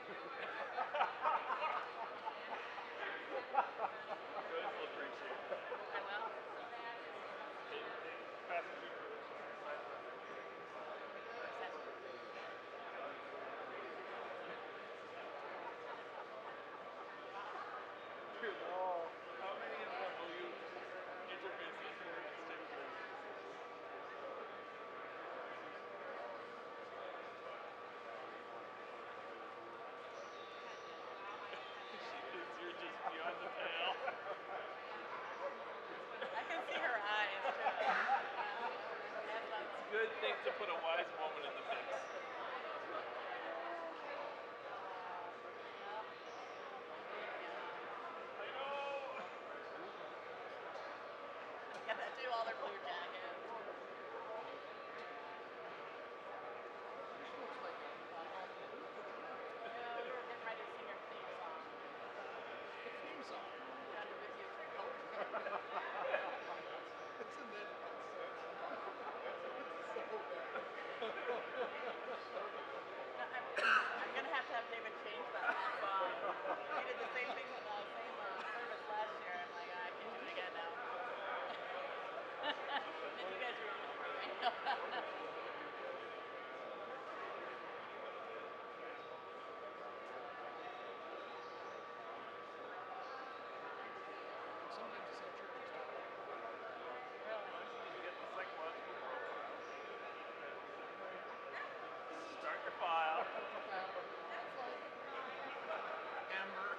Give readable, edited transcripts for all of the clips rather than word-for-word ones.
Good, we'll appreciate it. I will. Pass it to her. Dude, how many of them will you introduce this year and stick with? You're just beyond the pale. I can see her eyes too. It's a good thing to put a wise woman in the mix. I know. Yeah, that do all their blue jackets. Yeah, we were getting ready to sing our theme song. The theme song. Got it with you. Isn't it? It's so bad. I'm gonna have to have David change that song. He did the same thing with the same service last year. I'm like, I can't do it again now. Then you guys ruined it for me. Sometimes it's not churches. You get the psychological profile. Start your file. Amber.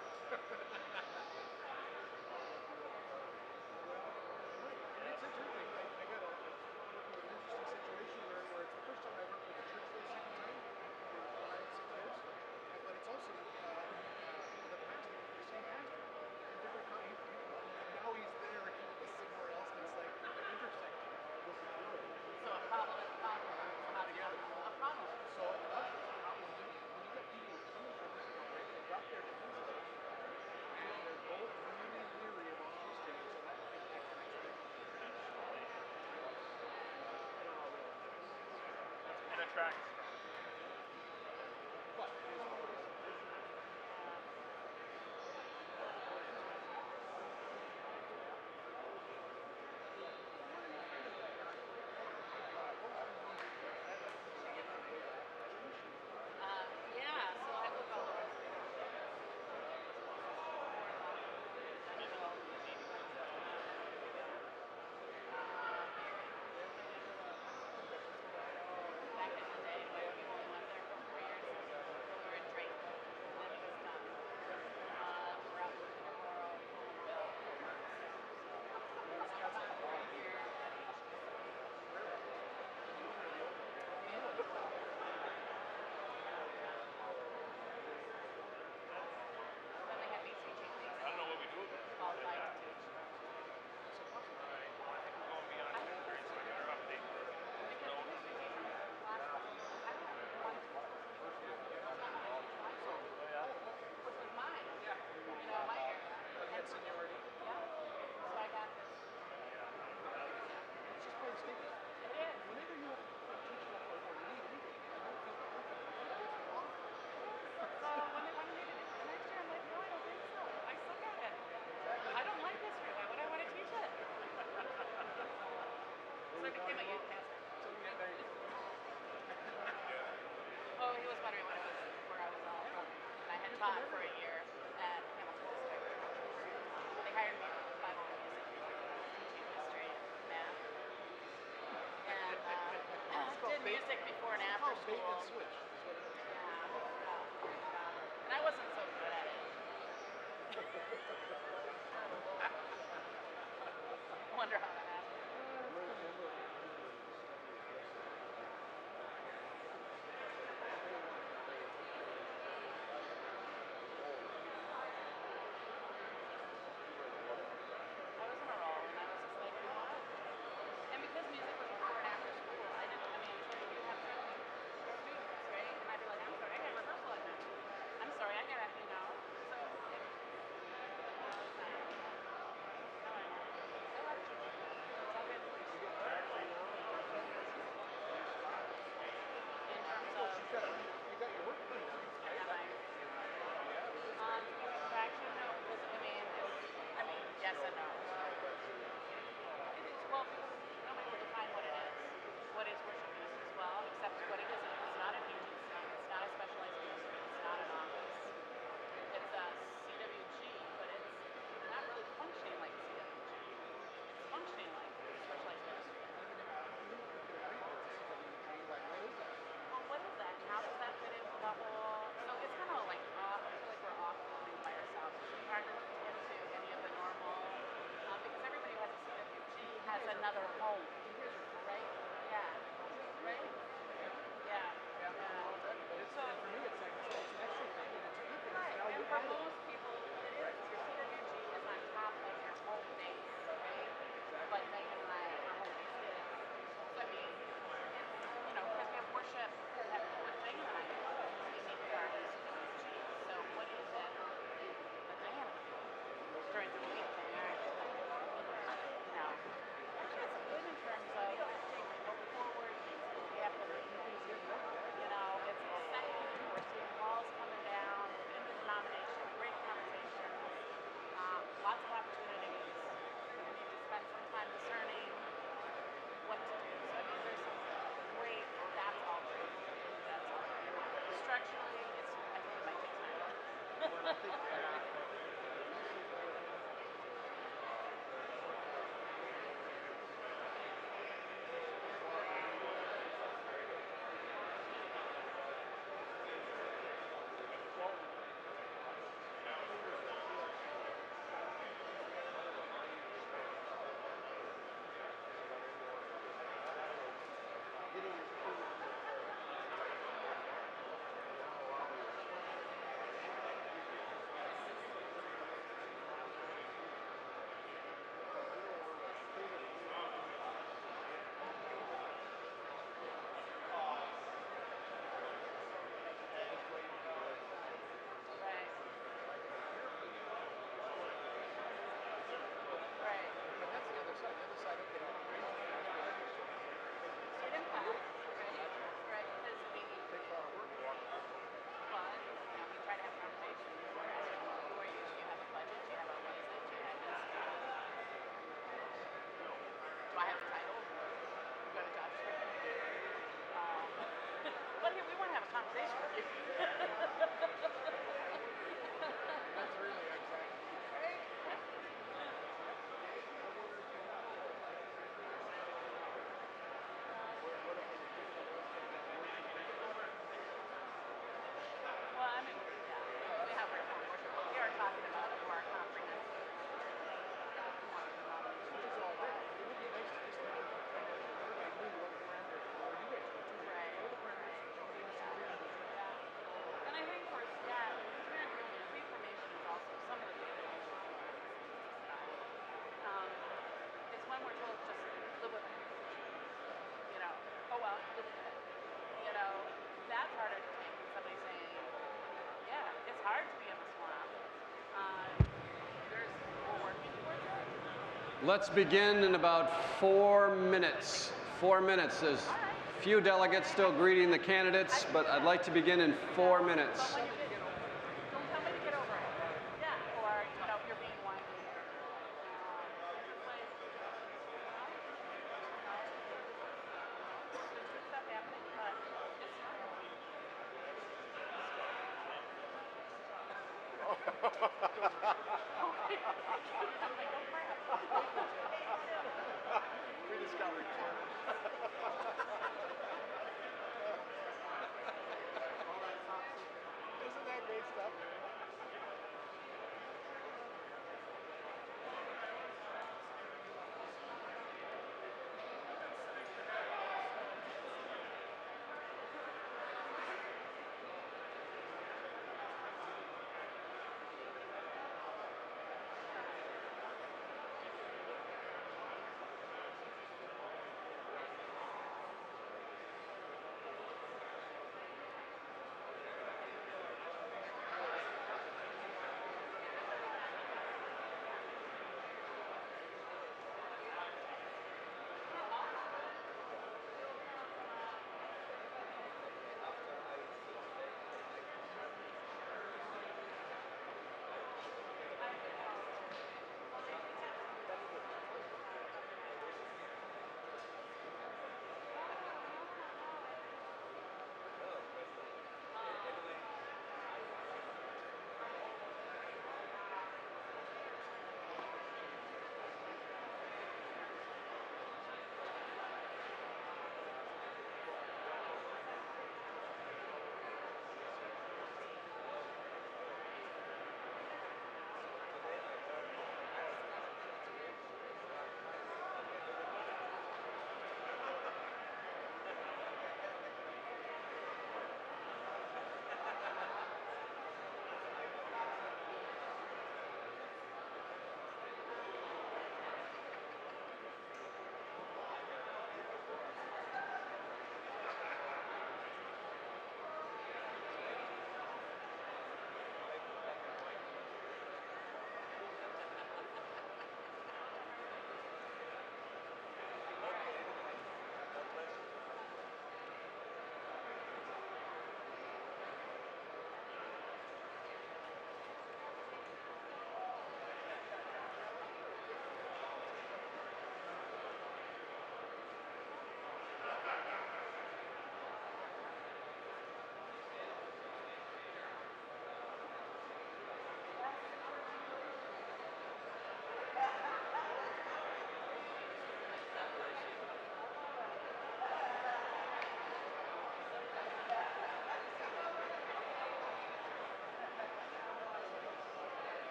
It's interesting. I got an interesting situation where it's the first time I worked with a church for the second time in 5, 6 years. But it's also the pastor, the same pastor, in different countries. Now he's there, he's somewhere else, and it's like interesting. So a problem is a problem. How do you a problem? So when you got people coming from this country, they got there to visit, and they're both really weary about Christians, so that can take an It attracts. But it is what it is. Yeah, so I will go. Back in the day, when we only went there for 4 years, we were in Drake, and then it was done. We're out in Peterborough, we spent about 4 years at Then they had BCG I don't know what we do about it. qualified to teach. Alright, well, I think we're going beyond February, so I better update this. No, Which was mine. You know, my area. But he had seniority. Yeah. So I got this. It's just plain stupid. It is. Whenever you have to teach or lead anything, I don't feel comfortable. It's awful. So when they wanted me to do it the next year, I'm like, no, I don't think so. I suck at it. I don't like history. Why would I want to teach it? So I became a youth pastor. So yeah, there you go. Oh, he was better when it was where I was all. And I had taught for a year at Hamilton District. They hired me for Bible and music, teaching history and math. And did music before and after It's called bait and school. switch. Is what it is. Yeah. And I wasn't so good at it. Wonder how that happened. I was on a roll, and I was just like, you know what? And because music was before and after school, I didn't. I mean, so you have certain students, right? And I'd be like, I'm sorry, I got rehearsal at 9. I'm sorry, I got to, you know. So another home, right? Yeah, right? Yeah. Yeah, no, exactly. But So, and for me, it's like it's an extra thing and it's a good thing. right, Now and you for add it. most people, it is. Your CWG is on top of your home base, right? Exactly. But Megan and I are home based. So I mean, you know, because we have worship, that what Megan and I do is we meet with our CWG. So what is it that Diana would do during the week? You know, actually it's good in terms of we look forward, we have the, you know, it's exciting, we're seeing walls coming down in the denomination, great conversations, lots of opportunities. We need to spend some time discerning what to do. So I mean, there's some great, that's all great. That's all great. Structurally, it's, I think it might take time. But I think Right. Right. but that's the other side. The other side, okay, It impacts, right? Right. Because we, takes a lot of work to walk around. but, you know, we try to have conversations. Who are you? Do you have a budget? Do you have a what is it? Do you have this? Do I have a title? You got a job description? Um, but here, we want to have a conversation with you. That's really exactly. Well, I mean, yeah, we have reform worship, but we are talking about a more comprehensive. Which is all right. It would be nice to just have kind of everybody knew what the parameters were. You guys do too. Right. What are the parameters? Yeah. And I think for staff, parent building, information is also some of the data. It's when we're told just live with it. You know, oh well, live with it. You know, that's harder to take than somebody saying, yeah, it's hard to be in the swamp. We're working towards it. Let's begin in about 4 minutes. 4 minutes. There's a few delegates still greeting the candidates, but I'd like to begin in 4 minutes. But when you get, don't tell me to get over it. Yeah, or you know, if you're being whiny. It's like, there's good stuff happening, but it's We just got recorded. Isn't that great stuff?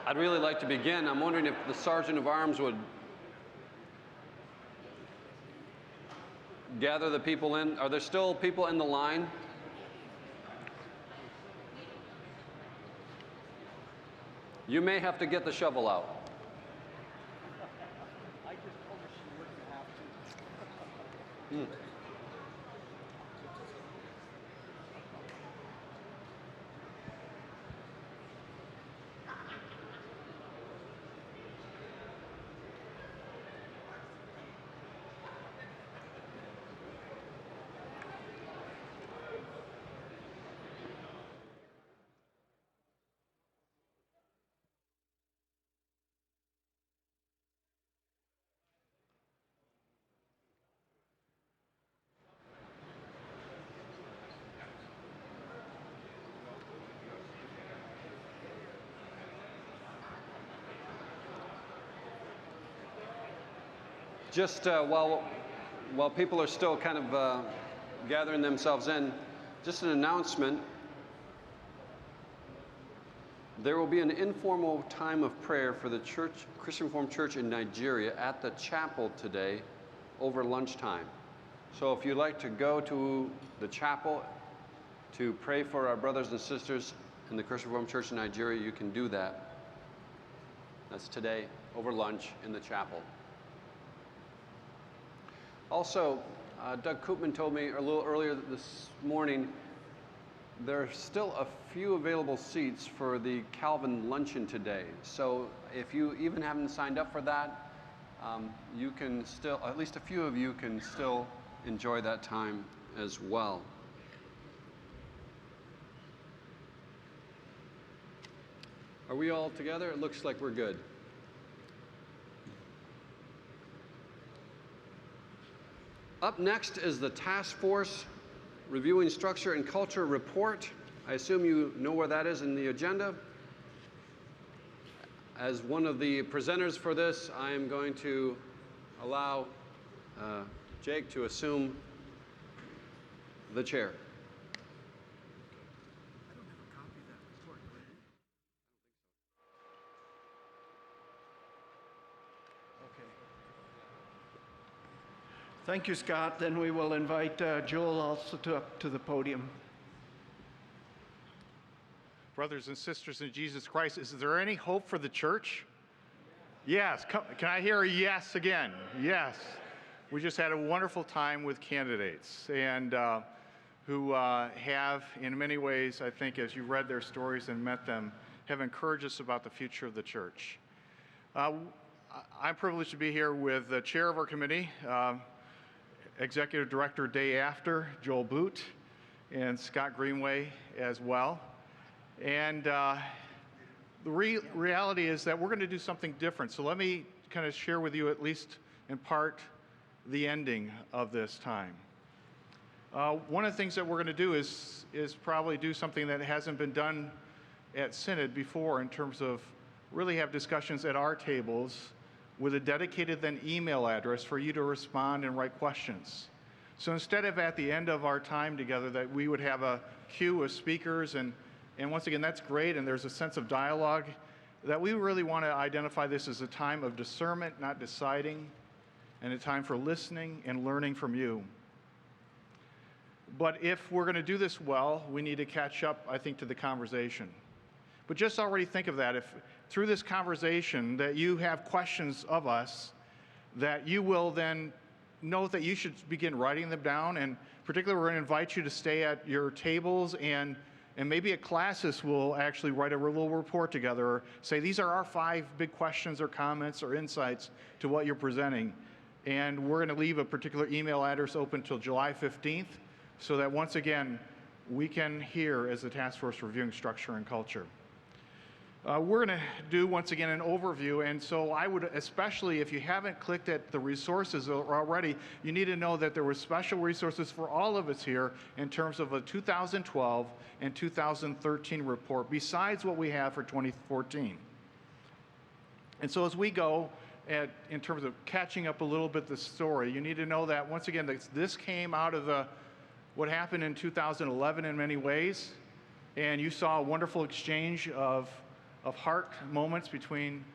I'd really like to begin. I'm wondering if the Sergeant of Arms would gather the people in. Are there still people in the line? You may have to get the shovel out. I just told her she wouldn't have to. Just while people are still kind of gathering themselves in, just an announcement. There will be an informal time of prayer for the Christian Reformed Church in Nigeria at the chapel today over lunchtime. So if you'd like to go to the chapel to pray for our brothers and sisters in the Christian Reformed Church in Nigeria, you can do that. That's today over lunch in the chapel. Also, Doug Koopman told me a little earlier this morning, there are still a few available seats for the Calvin luncheon today. So if you even haven't signed up for that, you can still, at least a few of you can still enjoy that time as well. Are we all together? It looks like we're good. Up next is the Task Force Reviewing Structure and Culture Report. I assume you know where that is in the agenda. As one of the presenters for this, I am going to allow Jake to assume the chair. I don't have a copy of that report, do you? Okay. Thank you, Scott. Then we will invite Joel also up to the podium. Brothers and sisters in Jesus Christ, is there any hope for the church? Yes. Can I hear a yes again? Yes. We just had a wonderful time with candidates and who have, in many ways, I think, as you read their stories and met them, have encouraged us about the future of the church. I'm privileged to be here with the chair of our committee, Executive Director day after, Joel Boot, and Scott Greenway as well. And the reality is that we're going to do something different. So let me kind of share with you, at least in part, the ending of this time. One of the things that we're going to do is probably do something that hasn't been done at Synod before in terms of really have discussions at our tables with a dedicated then email address for you to respond and write questions. So instead of at the end of our time together that we would have a queue of speakers and once again, that's great, and there's a sense of dialogue, that we really want to identify this as a time of discernment, not deciding, and a time for listening and learning from you. But if we're going to do this well, we need to catch up, I think, to the conversation. But just already think of that. If through this conversation that you have questions of us, that you will then know that you should begin writing them down, and particularly we're going to invite you to stay at your tables and maybe at classes we'll actually write a little report together or say these are our 5 big questions or comments or insights to what you're presenting. And we're going to leave a particular email address open till July 15th so that once again we can hear as the Task Force Reviewing Structure and Culture. We're going to do once again an overview, and so I would, especially if you haven't clicked at the resources already, you need to know that there were special resources for all of us here in terms of a 2012 and 2013 report, besides what we have for 2014. And so as we go in terms of catching up a little bit the story, you need to know that once again this came out of what happened in 2011 in many ways, and you saw a wonderful exchange of of heart moments between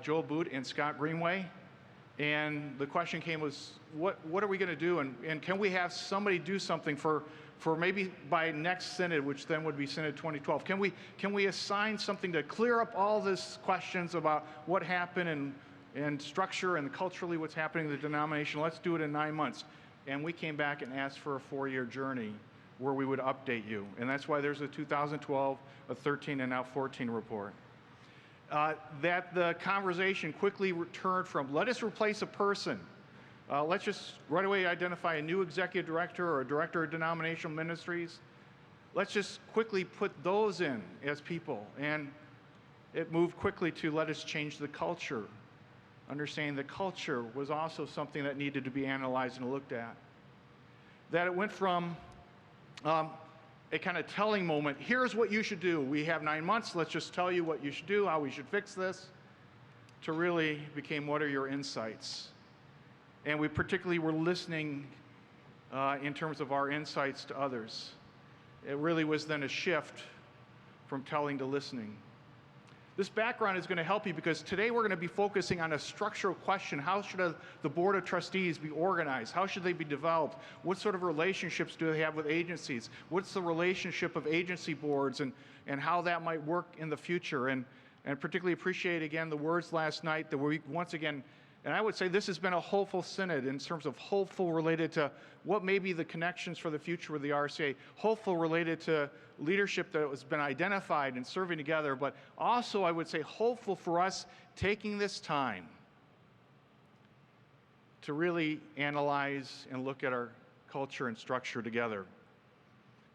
Joel Boot and Scott Greenway. And the question came was, what are we going to do? And can we have somebody do something for maybe by next Synod, which then would be Synod 2012? Can we assign something to clear up all these questions about what happened and structure and culturally what's happening in the denomination? Let's do it in 9 months. And we came back and asked for a 4-year journey where we would update you. And that's why there's a 2012, a 13, and now 14 report. That the conversation quickly returned from, let us replace a person. Let's just right away identify a new executive director or a director of denominational ministries. Let's just quickly put those in as people. And it moved quickly to let us change the culture. Understanding the culture was also something that needed to be analyzed and looked at. That it went from a kind of telling moment, here's what you should do. We have 9 months, let's just tell you what you should do, how we should fix this, to really became, what are your insights? And we particularly were listening in terms of our insights to others. It really was then a shift from telling to listening. This background is going to help you because today we're going to be focusing on a structural question. How should the Board of Trustees be organized? How should they be developed? What sort of relationships do they have with agencies? What's the relationship of agency boards and how that might work in the future? And particularly appreciate, again, the words last night that we once again, and I would say this has been a hopeful synod in terms of hopeful related to what may be the connections for the future with the RCA, hopeful related to leadership that has been identified and serving together, but also I would say hopeful for us taking this time to really analyze and look at our culture and structure together.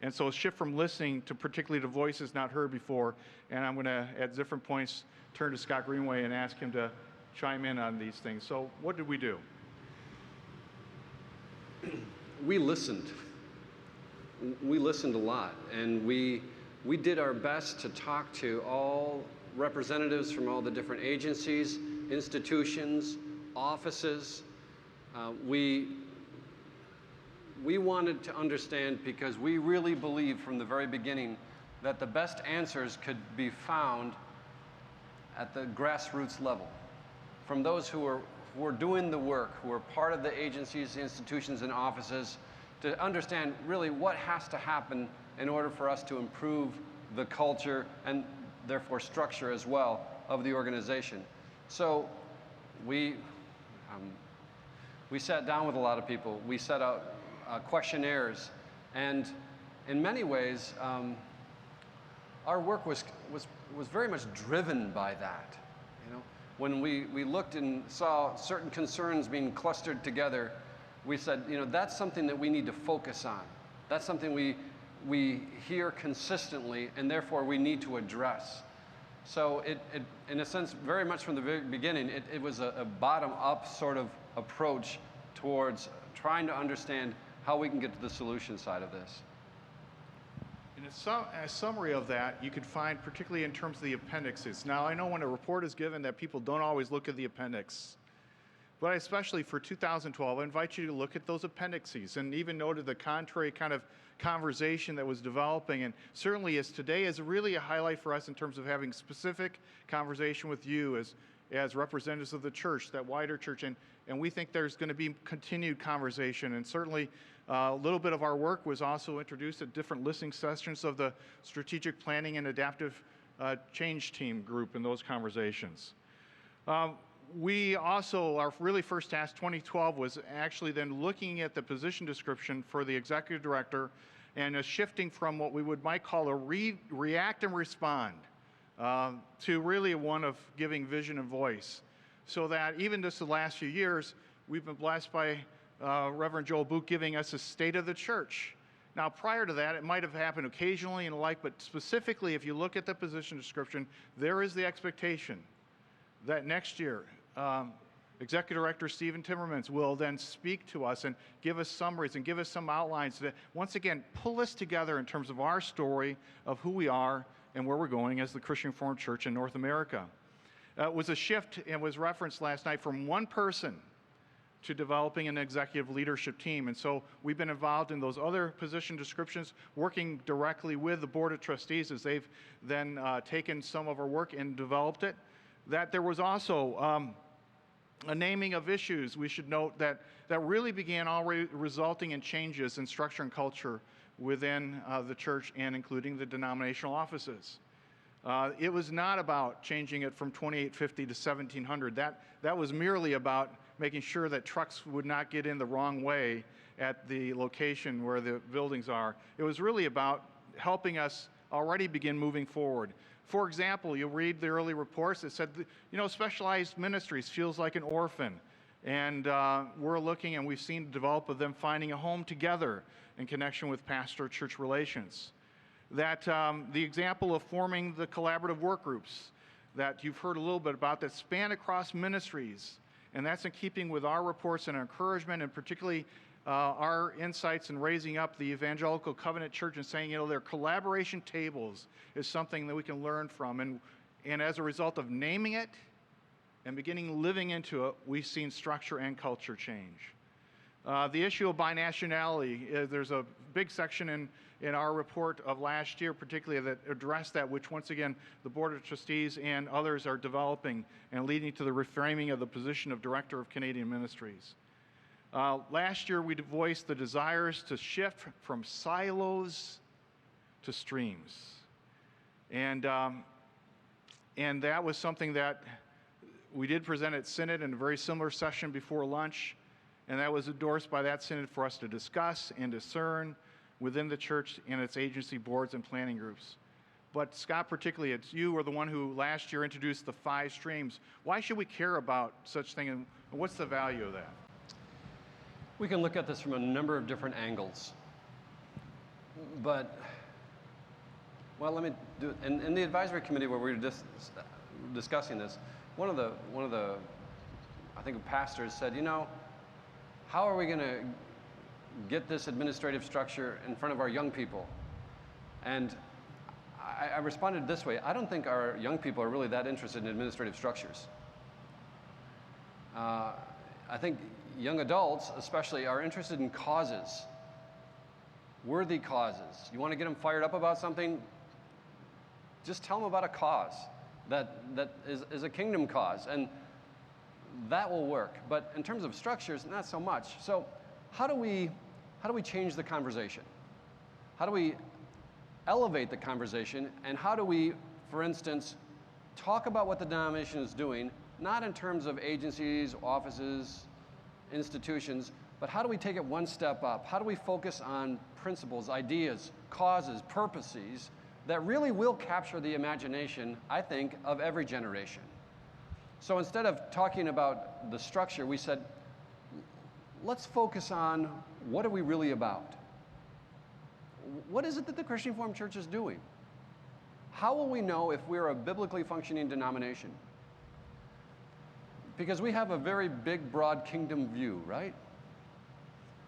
And so a shift from listening to particularly to voices not heard before, and I'm going to, at different points, turn to Scott Greenway and ask him to chime in on these things. So what did we do? We listened. We listened a lot, and we did our best to talk to all representatives from all the different agencies, institutions, offices. We wanted to understand because we really believed from the very beginning that the best answers could be found at the grassroots level, from those who are doing the work, who are part of the agencies, institutions, and offices, to understand really what has to happen in order for us to improve the culture and therefore structure as well of the organization. So we sat down with a lot of people. We set out questionnaires, and in many ways, our work was very much driven by that. When we looked and saw certain concerns being clustered together, we said, that's something that we need to focus on. That's something we hear consistently, and therefore we need to address. So it in a sense, very much from the very beginning, it was a bottom-up sort of approach towards trying to understand how we can get to the solution side of this. In a summary of that, you could find, particularly in terms of the appendixes. Now, I know when a report is given that people don't always look at the appendix, but especially for 2012, I invite you to look at those appendices and even note the contrary kind of conversation that was developing. And certainly as today is really a highlight for us in terms of having specific conversation with you as representatives of the church, that wider church. And we think there's going to be continued conversation. And certainly a little bit of our work was also introduced at different listening sessions of the Strategic Planning and Adaptive Change Team group in those conversations. We also, our really first task, 2012, was actually then looking at the position description for the executive director and shifting from what we might call a react and respond to really one of giving vision and voice. So that even just the last few years, we've been blessed by Reverend Joel Boot giving us a state of the church. Now, prior to that, it might have happened occasionally and the like, but specifically, if you look at the position description, there is the expectation that next year, Executive Director Stephen Timmermans will then speak to us and give us summaries and give us some outlines that, once again, pull us together in terms of our story of who we are and where we're going as the Christian Reformed Church in North America. It was a shift and was referenced last night from one person to developing an executive leadership team. And so we've been involved in those other position descriptions, working directly with the Board of Trustees as they've then taken some of our work and developed it. That there was also a naming of issues, we should note, that really began already resulting in changes in structure and culture within the church and including the denominational offices. It was not about changing it from 2850 to 1700. That was merely about making sure that trucks would not get in the wrong way at the location where the buildings are. It was really about helping us already begin moving forward. For example, you'll read the early reports that said, specialized ministries feels like an orphan. And we're looking, and we've seen develop of them finding a home together in connection with pastor-church relations. That the example of forming the collaborative work groups that you've heard a little bit about that span across ministries, and that's in keeping with our reports and encouragement, and particularly our insights in raising up the Evangelical Covenant Church and saying, their collaboration tables is something that we can learn from. And as a result of naming it and beginning living into it, we've seen structure and culture change. The issue of binationality, there's a big section in our report of last year, particularly that addressed that, which once again, the Board of Trustees and others are developing and leading to the reframing of the position of Director of Canadian Ministries. Last year, we voiced the desires to shift from silos to streams. And that was something that we did present at Synod in a very similar session before lunch, and that was endorsed by that Synod for us to discuss and discern within the church and its agency boards and planning groups. But Scott, particularly, it's you were the one who last year introduced the 5 streams. Why should we care about such thing, and what's the value of that? We can look at this from a number of different angles. But, well, let me do it. In the advisory committee where we were discussing this, one of the I think pastors said, how are we going to get this administrative structure in front of our young people? And I responded this way: I don't think our young people are really that interested in administrative structures. I think young adults especially are interested in causes, worthy causes. You want to get them fired up about something? Just tell them about a cause that is a kingdom cause, and that will work. But in terms of structures, not so much. So how do we change the conversation? How do we elevate the conversation, and how do we, for instance, talk about what the denomination is doing, not in terms of agencies, offices, institutions, but how do we take it one step up? How do we focus on principles, ideas, causes, purposes that really will capture the imagination, I think, of every generation? So instead of talking about the structure, we said, let's focus on what are we really about? What is it that the Christian Reformed Church is doing? How will we know if we're a biblically functioning denomination? Because we have a very big, broad kingdom view, right?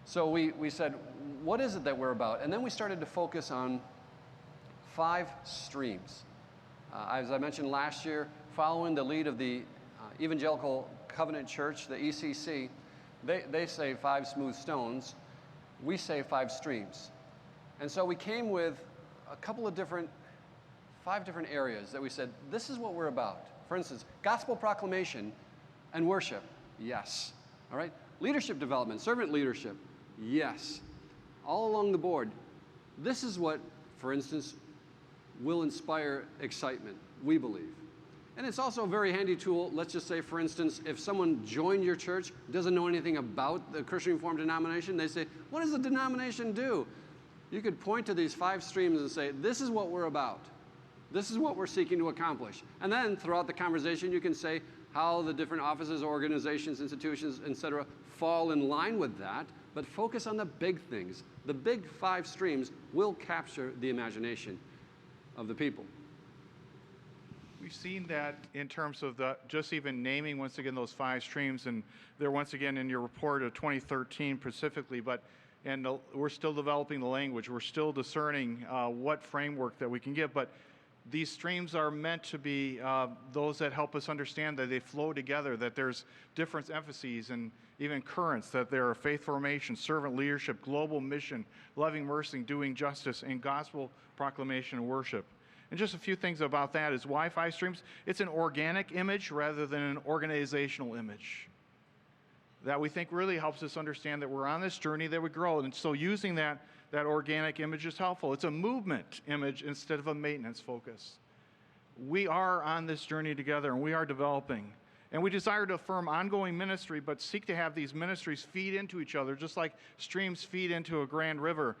So we said, what is it that we're about? And then we started to focus on 5 streams. As I mentioned last year, following the lead of the Evangelical Covenant Church, the ECC, they say 5 smooth stones. We say 5 streams. And so we came with a couple of 5 different areas that we said, this is what we're about. For instance, gospel proclamation and worship, yes. All right? Leadership development, servant leadership, yes. All along the board, this is what, for instance, will inspire excitement, we believe. And it's also a very handy tool. Let's just say, for instance, if someone joined your church, doesn't know anything about the Christian Reformed denomination, they say, what does the denomination do? You could point to these 5 streams and say, this is what we're about. This is what we're seeking to accomplish. And then throughout the conversation, you can say how the different offices, organizations, institutions, etc., fall in line with that, but focus on the big things. The big 5 streams will capture the imagination of the people. We've seen that in terms of just even naming, once again, those 5 streams, and they're once again in your report of 2013 specifically, we're still developing the language. We're still discerning what framework that we can give, but These streams are meant to be those that help us understand that they flow together, that there's different emphases and even currents, that there are faith formation, servant leadership, global mission, loving mercy, doing justice, and gospel proclamation and worship. And just a few things about that is Wi-Fi streams, it's an organic image rather than an organizational image. That we think really helps us understand that we're on this journey that we grow. And so using that organic image is helpful. It's a movement image instead of a maintenance focus. We are on this journey together and we are developing. And we desire to affirm ongoing ministry, but seek to have these ministries feed into each other, just like streams feed into a grand river,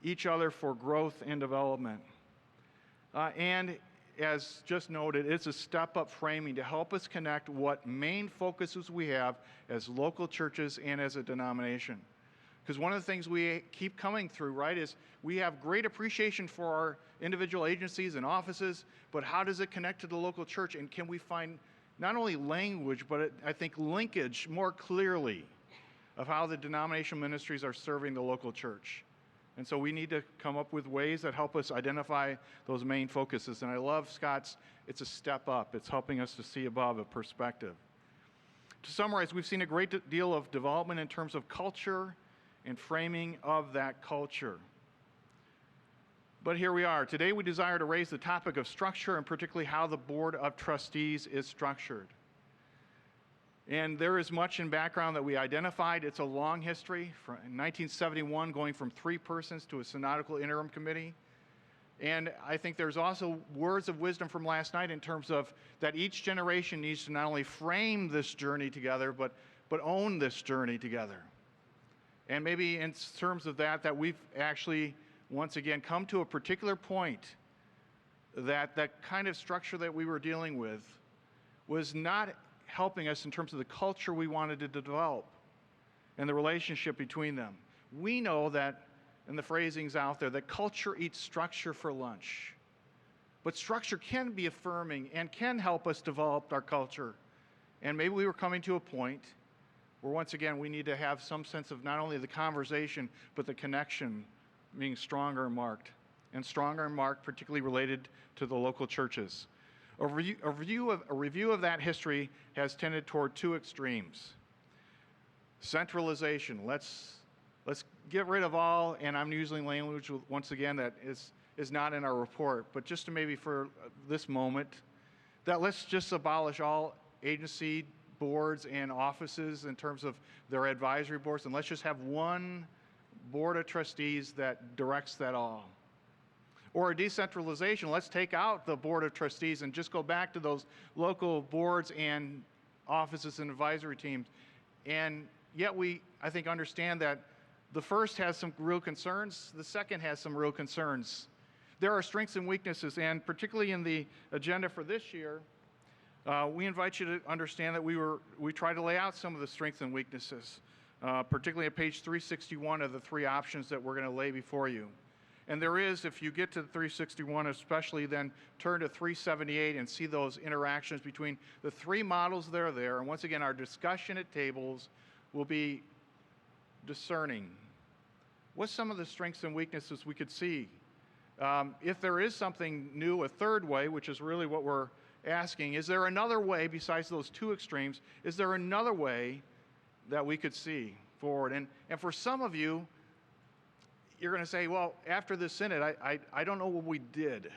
each other for growth and development. And as just noted, it's a step-up framing to help us connect what main focuses we have as local churches and as a denomination. Because one of the things we keep coming through, right, is we have great appreciation for our individual agencies and offices, but how does it connect to the local church? And can we find not only language, but I think linkage more clearly of how the denominational ministries are serving the local church? And so we need to come up with ways that help us identify those main focuses. And I love Scott's, it's a step up. It's helping us to see above a perspective. To summarize, we've seen a great deal of development in terms of culture and framing of that culture. But here we are. Today we desire to raise the topic of structure and particularly how the Board of Trustees is structured. And there is much in background that we identified. It's a long history, from 1971 going from 3 persons to a synodical interim committee. And I think there's also words of wisdom from last night in terms of that each generation needs to not only frame this journey together, but own this journey together. And maybe in terms of that we've actually, once again, come to a particular point that kind of structure that we were dealing with was not helping us in terms of the culture we wanted to develop and the relationship between them. We know that, and the phrasing's out there, that culture eats structure for lunch. But structure can be affirming and can help us develop our culture. And maybe we were coming to a point where once again we need to have some sense of not only the conversation, but the connection being stronger and marked particularly related to the local churches. A review of that history has tended toward 2 extremes. Centralization. Let's get rid of all, and I'm using language once again that is not in our report, but just to maybe for this moment, that let's just abolish all agency boards and offices in terms of their advisory boards, and let's just have one board of trustees that directs that all. Or a decentralization, let's take out the board of trustees and just go back to those local boards and offices and advisory teams. And yet we, I think, understand that the first has some real concerns, the second has some real concerns. There are strengths and weaknesses, and particularly in the agenda for this year, we invite you to understand that we try to lay out some of the strengths and weaknesses, particularly at page 361 of the 3 options that we're going to lay before you. And there is, if you get to 361 especially, then turn to 378 and see those interactions between the 3 models that are there. And once again, our discussion at tables will be discerning. What's some of the strengths and weaknesses we could see? If there is something new, a third way, which is really what we're asking, is there another way besides those 2 extremes? Is there another way that we could see forward? And for some of you, you're going to say, well, after this synod, I don't know what we did.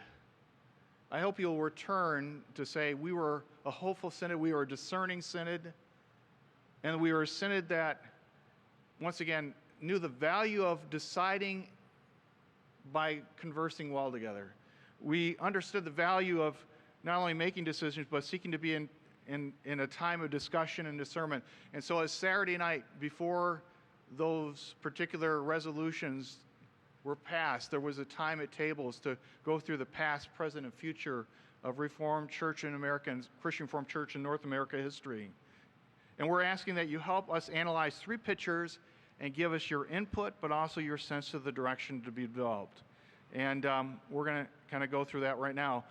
I hope you'll return to say we were a hopeful synod, we were a discerning synod, and we were a synod that, once again, knew the value of deciding by conversing well together. We understood the value of not only making decisions, but seeking to be in a time of discussion and discernment. And so as Saturday night, before those particular resolutions were passed, there was a time at tables to go through the past, present, and future of Reformed Church in America and Christian Reformed Church in North America history. And we're asking that you help us analyze 3 pictures and give us your input, but also your sense of the direction to be developed. And we're going to kind of go through that right now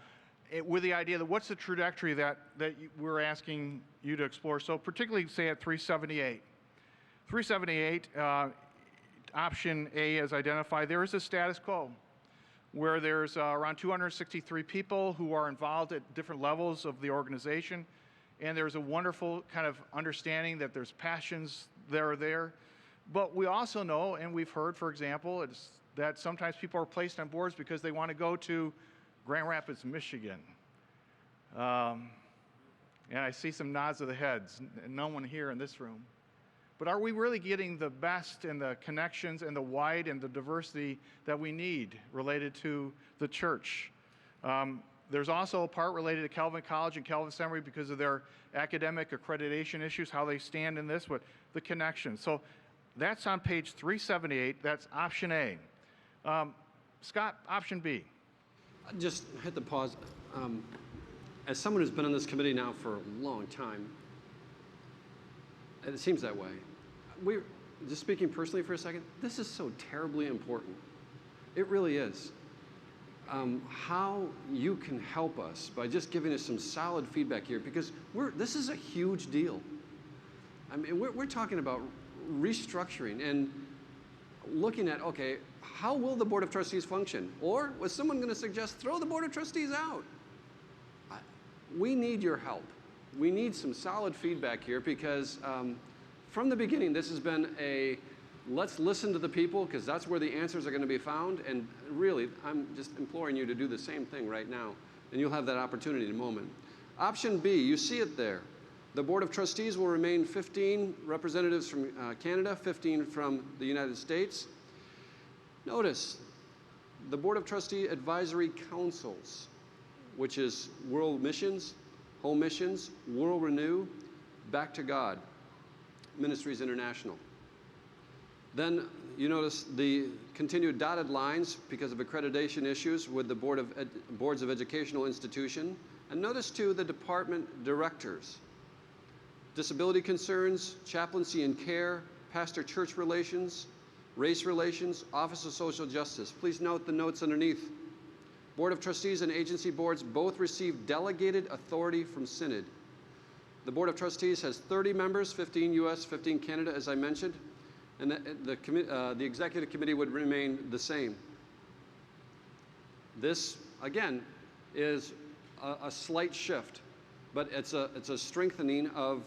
with the idea that what's the trajectory that we're asking you to explore. So particularly, say, at 378. 378, option A is identified. There is a status quo. where there's around 263 people who are involved at different levels of the organization. And there's a wonderful kind of understanding that there's passions that are there. But we also know, and we've heard, for example, that sometimes people are placed on boards because they want to go to Grand Rapids, Michigan. And I see some nods of the heads, and no one here in this room. But are we really getting the best and the connections and the wide and the diversity that we need related to the church? There's also a part related to Calvin College and Calvin Seminary because of their academic accreditation issues, how they stand in this, but the connection. So that's on page 378. That's option A. Scott, option B. Just hit the pause. As someone who's been on this committee now for a long time, it seems that way. We're just speaking personally for a second. This is so terribly important. It really is. How you can help us by just giving us some solid feedback here, because this is a huge deal. I mean, we're talking about restructuring and looking at, okay, how will the Board of Trustees function? Or was someone going to suggest throw the Board of Trustees out? We need your help. We need some solid feedback here because from the beginning, this has been let's listen to the people because that's where the answers are going to be found. And really, I'm just imploring you to do the same thing right now. And you'll have that opportunity in a moment. Option B, you see it there. The Board of Trustees will remain 15 representatives from Canada, 15 from the United States. Notice the Board of Trustee Advisory Councils, which is World Missions, Home Missions, World Renew, Back to God, Ministries International. Then you notice the continued dotted lines because of accreditation issues with the Boards of Educational Institution. And notice too the department directors. Disability concerns, chaplaincy and care, pastor-church relations, race relations, Office of Social Justice. Please note the notes underneath. Board of Trustees and agency boards both receive delegated authority from Synod. The Board of Trustees has 30 members, 15 U.S., 15 Canada, as I mentioned, and the Executive Committee would remain the same. This, again, is a slight shift, but it's a strengthening of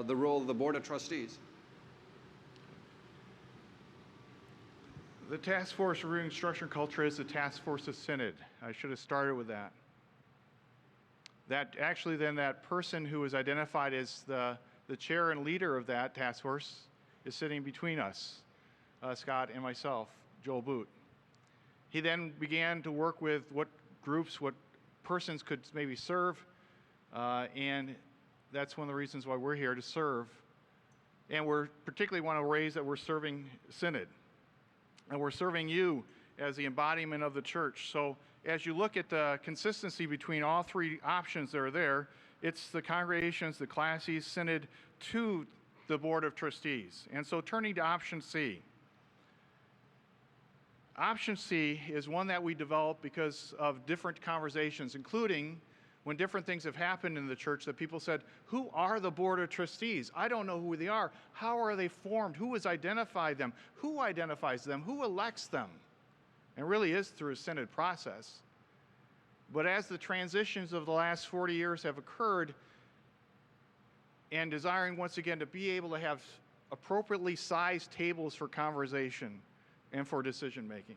the role of the Board of Trustees. The Task Force Reviewing Structure and Culture is the Task Force of Synod. I should have started with that. That actually then that person who was identified as the chair and leader of that task force is sitting between us, Scott and myself, Joel Boot. He then began to work with what groups, what persons could maybe serve, and that's one of the reasons why we're here, to serve. And we're particularly want to raise that we're serving Synod. And we're serving you as the embodiment of the church. So as you look at the consistency between all three options that are there, it's the congregations, the classes, Synod to the Board of Trustees. And so turning to option C. Option C is one that we developed because of different conversations, including when different things have happened in the church that people said, who are the Board of Trustees? I don't know who they are. How are they formed? Who has identified them? Who identifies them? Who elects them? And it really is through a Synod process. But as the transitions of the last 40 years have occurred, and desiring once again to be able to have appropriately sized tables for conversation and for decision making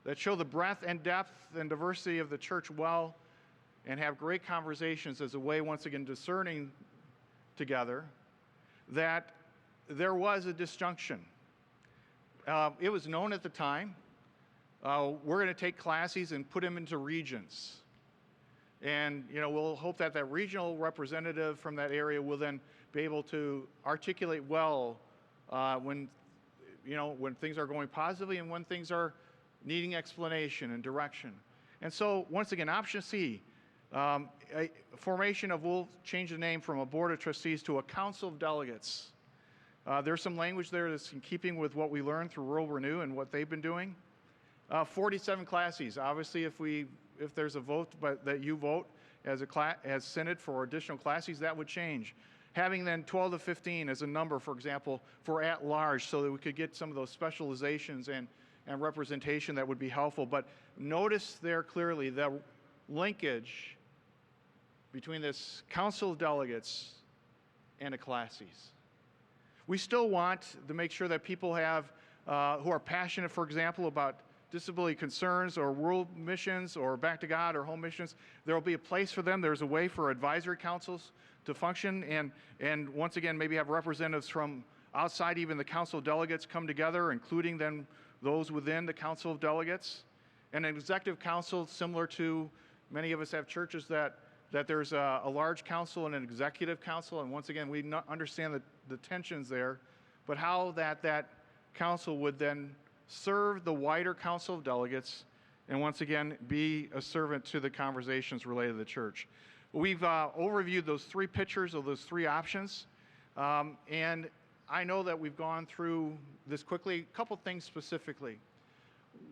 that show the breadth and depth and diversity of the church well, and have great conversations as a way, once again, discerning together, that there was a disjunction. It was known at the time. We're going to take classes and put them into regions. And, we'll hope that that regional representative from that area will then be able to articulate well when things are going positively and when things are needing explanation and direction. And so, once again, option C, a formation of, we'll change the name from a Board of Trustees to a Council of Delegates. There's some language there that's in keeping with what we learned through World Renew and what they've been doing. 47 classes. Obviously, if there's a vote that you vote as Synod for additional classes, that would change. Having then 12 to 15 as a number, for example, for at large, so that we could get some of those specializations and and representation that would be helpful. But notice there clearly the linkage between this Council of Delegates and ecclesies. We still want to make sure that people have, who are passionate, for example, about disability concerns or world missions or back to God or home missions, there will be a place for them. There's a way for advisory councils to function, and once again, maybe have representatives from outside even the Council of Delegates come together, including then those within the Council of Delegates. And an executive council, similar to many of us have churches that there's a large council and an executive council, and once again, we understand the tensions there, but how that council would then serve the wider Council of Delegates, and once again, be a servant to the conversations related to the church. We've overviewed those three pictures of those three options, and I know that we've gone through this quickly. A couple things specifically.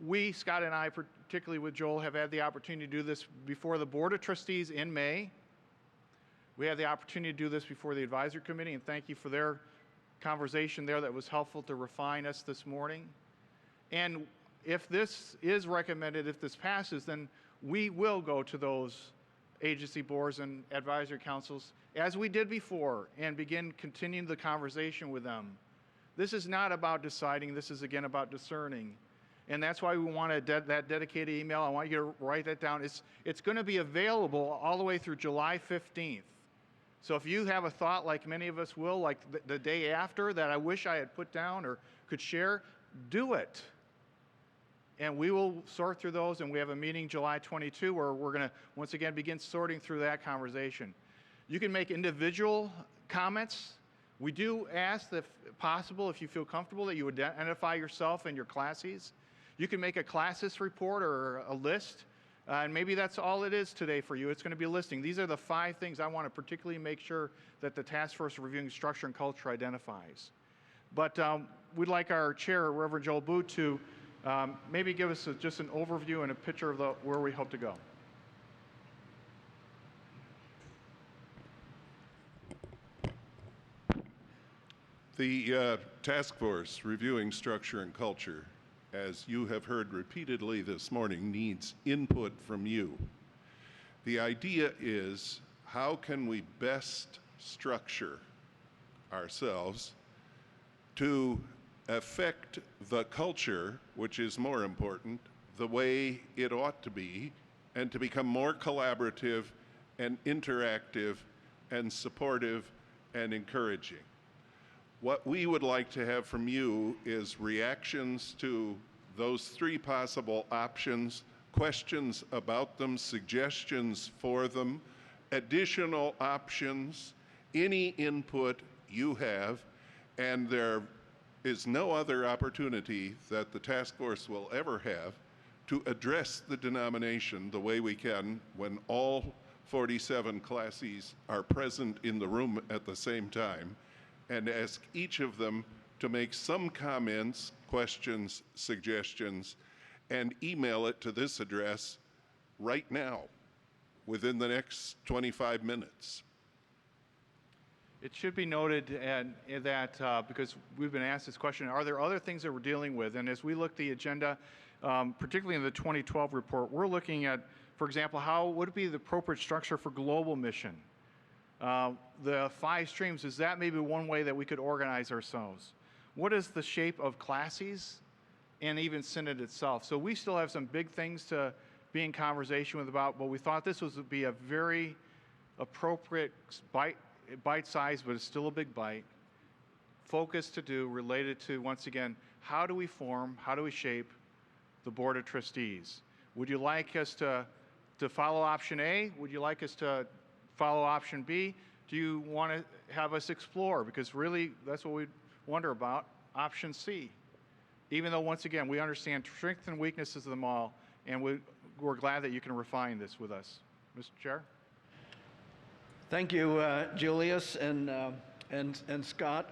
We, Scott and I, particularly with Joel, have had the opportunity to do this before the Board of Trustees in May. We had the opportunity to do this before the Advisory Committee, and thank you for their conversation there that was helpful to refine us this morning. And if this is recommended, if this passes, then we will go to those agency boards and advisory councils as we did before and begin continuing the conversation with them. This is not about deciding, this is again about discerning. And that's why we want that dedicated email. I want you to write that down. It's going to be available all the way through July 15th. So if you have a thought like many of us will, like the day after that I wish I had put down or could share, do it. And we will sort through those, and we have a meeting July 22 where we're going to once again begin sorting through that conversation. You can make individual comments. We do ask, if possible, if you feel comfortable, that you identify yourself and your classes. You can make a classes report or a list, and maybe that's all it is today for you. It's going to be a listing. These are the 5 things I want to particularly make sure that the Task Force Reviewing Structure and Culture identifies. But we'd like our chair, Reverend Joel Booth, to maybe give us just an overview and a picture of where we hope to go. The Task Force Reviewing Structure and Culture, as you have heard repeatedly this morning, needs input from you. The idea is, how can we best structure ourselves to affect the culture, which is more important, the way it ought to be, and to become more collaborative and interactive and supportive and encouraging. What we would like to have from you is reactions to those 3 possible options, questions about them, suggestions for them, additional options, any input you have, and there is no other opportunity that the task force will ever have to address the denomination the way we can when all 47 classes are present in the room at the same time, and ask each of them to make some comments, questions, suggestions, and email it to this address right now, within the next 25 minutes. It should be noted that because we've been asked this question, are there other things that we're dealing with? And as we look at the agenda, particularly in the 2012 report, we're looking at, for example, how would it be the appropriate structure for global mission? The 5 streams, is that maybe one way that we could organize ourselves? What is the shape of classes and even Synod itself? So we still have some big things to be in conversation with about, but we thought this would be a very appropriate bite size, but it's still a big bite, focus to do related to, once again, how do we form, how do we shape the Board of Trustees? Would you like us to follow option A? Would you like us to follow option B? Do you want to have us explore? Because really, that's what we wonder about, option C. Even though, once again, we understand strengths and weaknesses of them all, and we're glad that you can refine this with us. Mr. Chair? Thank you, Julius and Scott.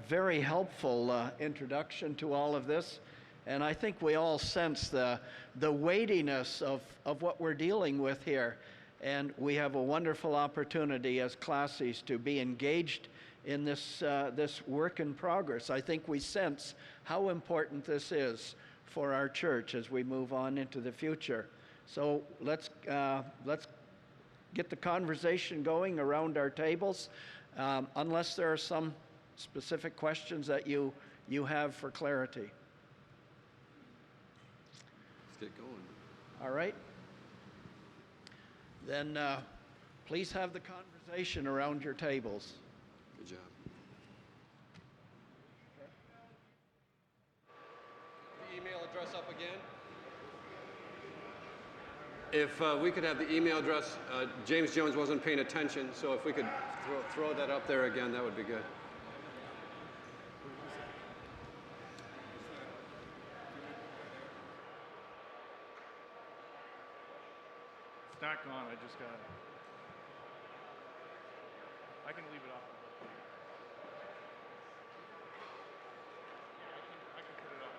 Very helpful introduction to all of this. And I think we all sense the weightiness of what we're dealing with here. And we have a wonderful opportunity as classes to be engaged in this work in progress. I think we sense how important this is for our church as we move on into the future. So let's get the conversation going around our tables, unless there are some specific questions that you have for clarity. Let's get going. All right? Then please have the conversation around your tables. Good job. The email address up again. If we could have the email address, James Jones wasn't paying attention, so if we could throw that up there again, that would be good. It's not gone. I just got it. I can leave it off. I can put it up.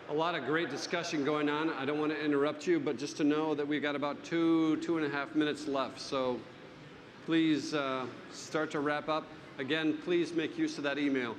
A lot of great discussion going on. I don't want to interrupt you, but just to know that we've got about 2.5 minutes left. So please start to wrap up. Again, please make use of that email.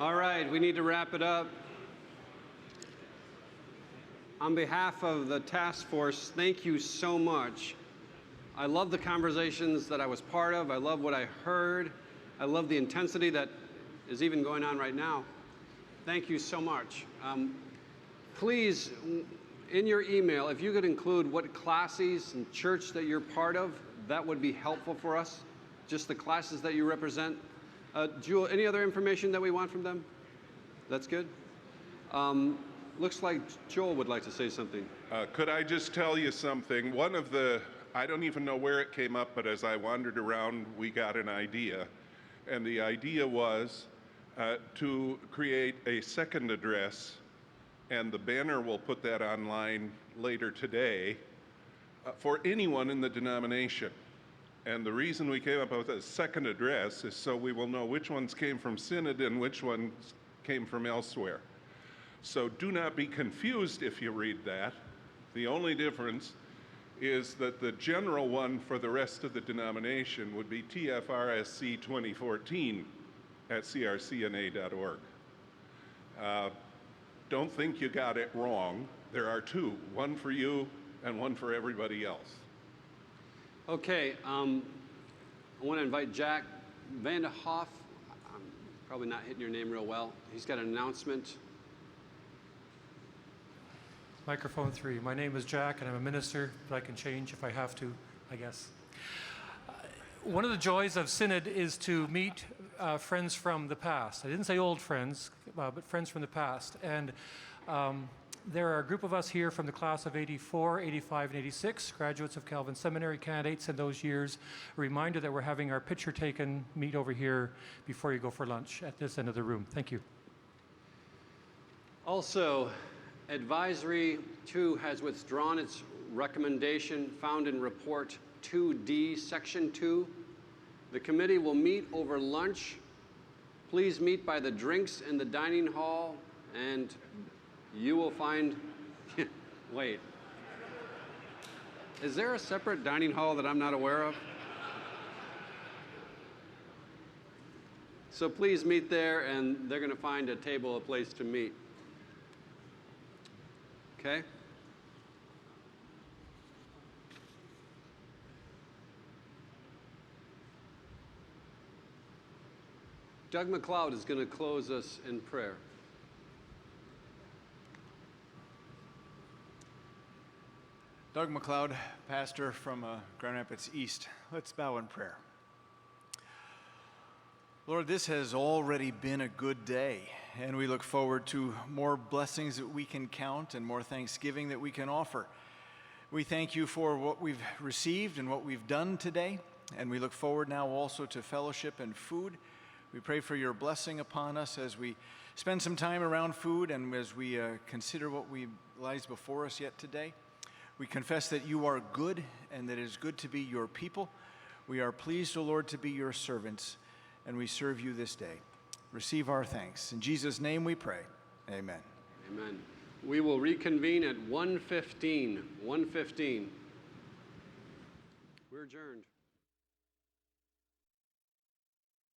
All right, we need to wrap it up. On behalf of the task force, thank you so much. I love the conversations that I was part of. I love what I heard. I love the intensity that is even going on right now. Thank you so much. Please, in your email, if you could include what classes and church that you're part of, that would be helpful for us. Just the classes that you represent. Jewel, any other information that we want from them? That's good. Looks like Joel would like to say something. Could I just tell you something? One of the, I don't even know where it came up, but as I wandered around, we got an idea. And the idea was to create a second address, and the banner will put that online later today, for anyone in the denomination. And the reason we came up with a second address is so we will know which ones came from Synod and which ones came from elsewhere. So do not be confused if you read that. The only difference is that the general one for the rest of the denomination would be TFRSC 2014 at crcna.org. Don't think you got it wrong. There are two, one for you and one for everybody else. Okay, I want to invite Jack Vanderhoff. I'm probably not hitting your name real well. He's got an announcement. Microphone 3. My name is Jack, and I'm a minister, but I can change if I have to, I guess. One of the joys of Synod is to meet friends from the past. I didn't say old friends, but friends from the past. And there are a group of us here from the class of 84, 85, and 86, graduates of Calvin Seminary, candidates in those years. A reminder that we're having our picture taken, meet over here before you go for lunch at this end of the room. Thank you. Also, Advisory 2 has withdrawn its recommendation found in Report 2D, Section 2. The committee will meet over lunch. Please meet by the drinks in the dining hall, and you will find, wait, is there a separate dining hall that I'm not aware of? So please meet there, and they're going to find a table, a place to meet. Okay? Doug McLeod is going to close us in prayer. Doug McLeod, pastor from Grand Rapids East. Let's bow in prayer. Lord, this has already been a good day, and we look forward to more blessings that we can count and more thanksgiving that we can offer. We thank you for what we've received and what we've done today, and we look forward now also to fellowship and food. We pray for your blessing upon us as we spend some time around food and as we consider what lies before us yet today. We confess that you are good and that it is good to be your people. We are pleased, O Lord, to be your servants, and we serve you this day. Receive our thanks. In Jesus' name we pray. Amen. Amen. We will reconvene at 1:15. 1:15. We're adjourned.